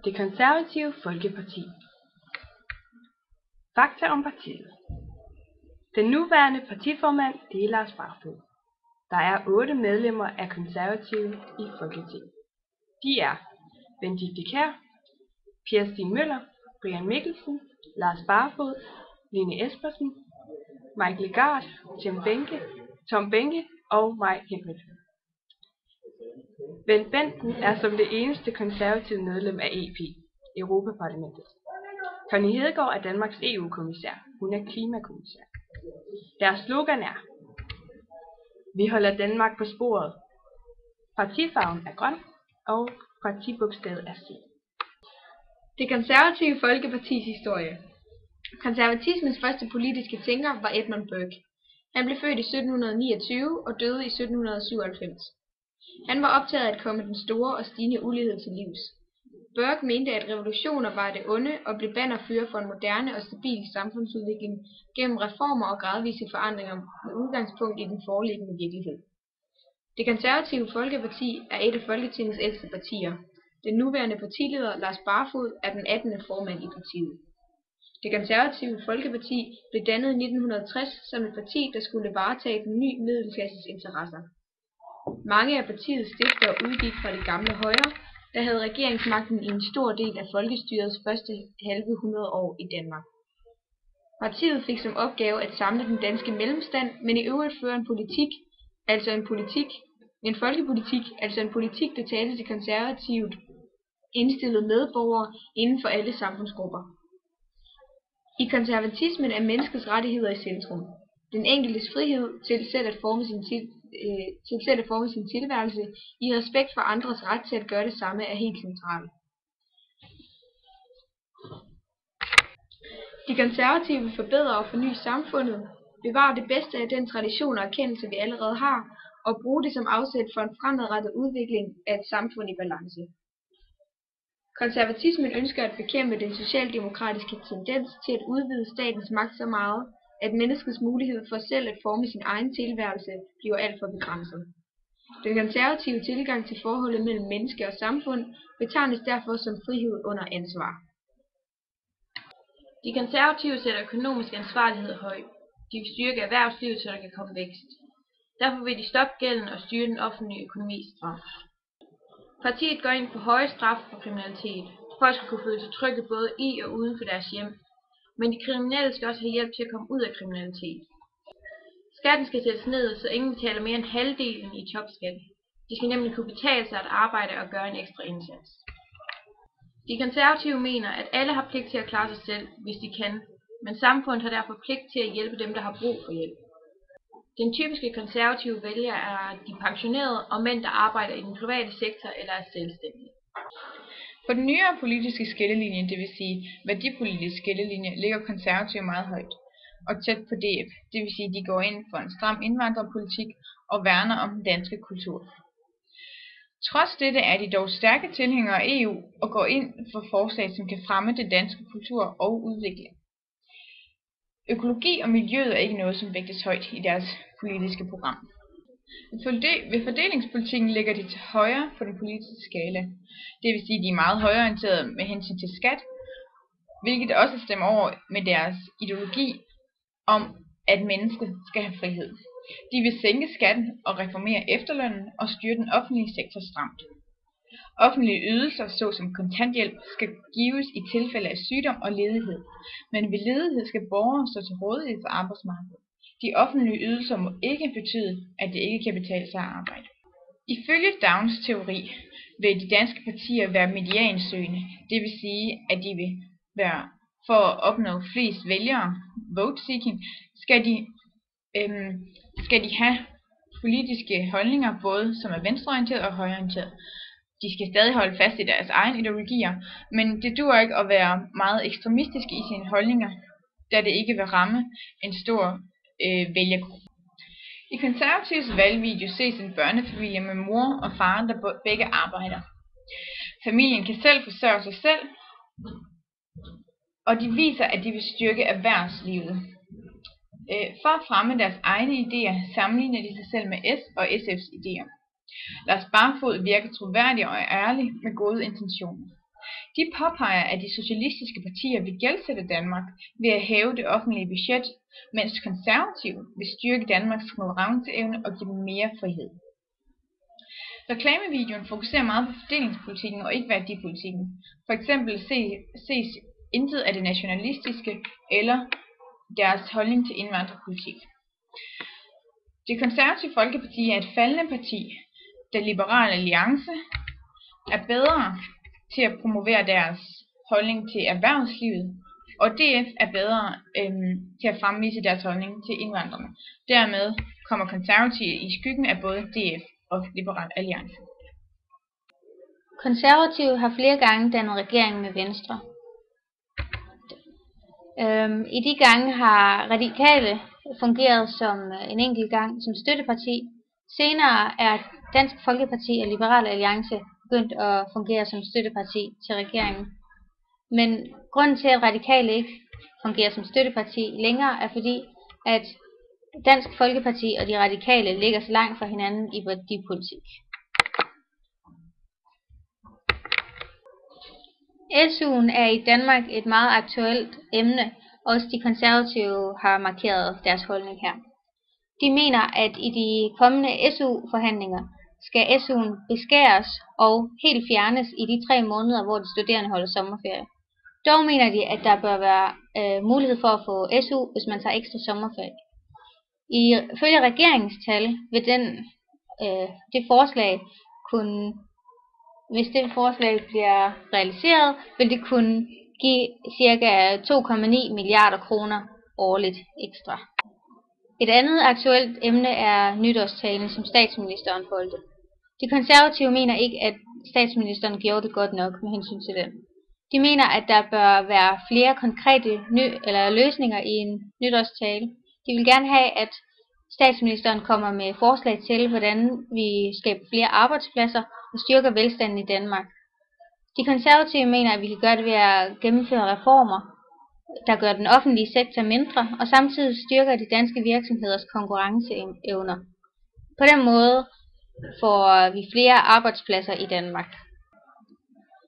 Det Konservative Folkeparti. Fakta om partiet. Den nuværende partiformand er Lars Barfoed. Der er 8 medlemmer af Konservative i Folketinget. De er Benedikte Kiær, Per Stig Møller, Brian Mikkelsen, Lars Barfoed, Lene Espersen, Mike Legarth, Tom Behnke og Mai Henriksen. Bent Bendtsen er som det eneste konservative medlem af EP, Europaparlamentet. Connie Hedegaard er Danmarks EU-kommissær. Hun er klimakommissær. Deres slogan er: Vi holder Danmark på sporet. Partifarven er grøn, og partibogstavet er C. Det Konservative Folkepartis historie. Konservatismens første politiske tænker var Edmund Burke. Han blev født i 1729 og døde i 1797. Han var optaget af at komme den store og stigende ulighed til livs. Burke mente, at revolutioner var det onde og blev bannerfører for en moderne og stabil samfundsudvikling gennem reformer og gradvise forandringer med udgangspunkt i den foreliggende virkelighed. Det Konservative Folkeparti er et af Folketingets ældste partier. Den nuværende partileder, Lars Barfoed, er den 18. formand i partiet. Det Konservative Folkeparti blev dannet i 1960 som et parti, der skulle varetage den nye middelklasses interesser. Mange af partiets stiftere udgik fra det gamle Højre, der havde regeringsmagten i en stor del af folkestyrets første halve 100 år i Danmark. Partiet fik som opgave at samle den danske mellemstand, men i øvrigt føre en folkepolitik, der talte til konservativt indstillede medborgere inden for alle samfundsgrupper. I konservatismen er menneskets rettigheder i centrum. Den enkeltes frihed til selv at forme sin tilværelse i respekt for andres ret til at gøre det samme er helt central. De konservative vil forbedre og forny samfundet, bevare det bedste af den tradition og erkendelse, vi allerede har, og bruge det som afsæt for en fremadrettet udvikling af et samfund i balance. Konservatismen ønsker at bekæmpe den socialdemokratiske tendens til at udvide statens magt så meget, at menneskets mulighed for selv at forme sin egen tilværelse bliver alt for begrænset. Den konservative tilgang til forholdet mellem menneske og samfund betegnes derfor som frihed under ansvar. De konservative sætter økonomisk ansvarlighed højt. De vil styrke erhvervslivet, så der kan komme vækst. Derfor vil de stoppe gælden og styre den offentlige økonomi stramt. Partiet går ind for høje straffe for kriminalitet. Folk skal kunne føle sig trygge både i og uden for deres hjem. Men de kriminelle skal også have hjælp til at komme ud af kriminalitet. Skatten skal sættes ned, så ingen betaler mere end halvdelen i topskat. De skal nemlig kunne betale sig at arbejde og gøre en ekstra indsats. De konservative mener, at alle har pligt til at klare sig selv, hvis de kan, men samfundet har derfor pligt til at hjælpe dem, der har brug for hjælp. Den typiske konservative vælger er de pensionerede og mænd, der arbejder i den private sektor eller er selvstændige. På den nyere politiske skillelinje, det vil sige værdipolitisk skillelinje, ligger konservative meget højt og tæt på DF, det vil sige, de går ind for en stram indvandrerpolitik og værner om den danske kultur. Trods dette er de dog stærke tilhængere af EU og går ind for forslag, som kan fremme den danske kultur og udvikling. Økologi og miljøet er ikke noget, som vægtes højt i deres politiske program. Ved fordelingspolitikken ligger de til højre på den politiske skala. Det vil sige, at de er meget højreorienterede med hensyn til skat, hvilket også stemmer over med deres ideologi om, at mennesket skal have frihed. De vil sænke skatten og reformere efterlønnen og styre den offentlige sektor stramt. Offentlige ydelser, såsom kontanthjælp, skal gives i tilfælde af sygdom og ledighed, men ved ledighed skal borgere stå til rådighed for arbejdsmarkedet. De offentlige ydelser må ikke betyde, at det ikke kan betale sig at arbejde. Ifølge Downs teori vil de danske partier være mediansøgende, det vil sige, at de vil være for at opnå flest vælgere, vote seeking, skal de have politiske holdninger, både som er venstreorienteret og højreorienteret. De skal stadig holde fast i deres egne ideologier, men det duer ikke at være meget ekstremistiske i sine holdninger, da det ikke vil ramme en stor vælgergruppe. I konservatives valgvideo ses en børnefamilie med mor og far, der begge arbejder. Familien kan selv forsørge sig selv, og de viser, at de vil styrke erhvervslivet. For at fremme deres egne idéer sammenligner de sig selv med S og SF's idéer. Lars Barfoed virker troværdig og ærlig med gode intentioner. De påpeger, at de socialistiske partier vil gældsætte Danmark ved at hæve det offentlige budget, mens konservative vil styrke Danmarks konkurrenceevne og give dem mere frihed. Reklamevideoen fokuserer meget på fordelingspolitikken og ikke værdipolitikken. For eksempel ses intet af det nationalistiske eller deres holdning til indvandrerpolitik. Det konservative Folkeparti er et faldende parti, da Liberal Alliance er bedre til at promovere deres holdning til erhvervslivet, og DF er bedre til at fremvise deres holdning til indvandrerne. Dermed kommer konservative i skyggen af både DF og Liberal Alliance. Konservative har flere gange dannet regering med Venstre. I de gange har Radikale fungeret som en enkelt gang som støtteparti. Senere er Dansk Folkeparti og Liberal Alliance begyndt at fungere som støtteparti til regeringen. Men grunden til, at Radikale ikke fungerer som støtteparti længere, er fordi, at Dansk Folkeparti og de Radikale ligger så langt fra hinanden i værdipolitik. SU'en er i Danmark et meget aktuelt emne, og også de konservative har markeret deres holdning her. De mener, at i de kommende SU-forhandlinger skal SU'en beskæres og helt fjernes i de 3 måneder, hvor de studerende holder sommerferie. Dog mener de, at der bør være mulighed for at få SU, hvis man tager ekstra sommerferie. Ifølge regeringens tal vil det forslag kunne, hvis det forslag bliver realiseret, vil det kunne give ca. 2,9 milliarder kroner årligt ekstra. Et andet aktuelt emne er nytårstalen, som statsministeren holdte. De konservative mener ikke, at statsministeren gjorde det godt nok med hensyn til den. De mener, at der bør være flere konkrete løsninger i en nytårstale. De vil gerne have, at statsministeren kommer med forslag til, hvordan vi skaber flere arbejdspladser og styrker velstanden i Danmark. De konservative mener, at vi kan gøre det ved at gennemføre reformer, der gør den offentlige sektor mindre, og samtidig styrker de danske virksomheders konkurrenceevner. På den måde får vi flere arbejdspladser i Danmark.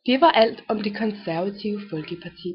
Det var alt om det konservative Folkeparti.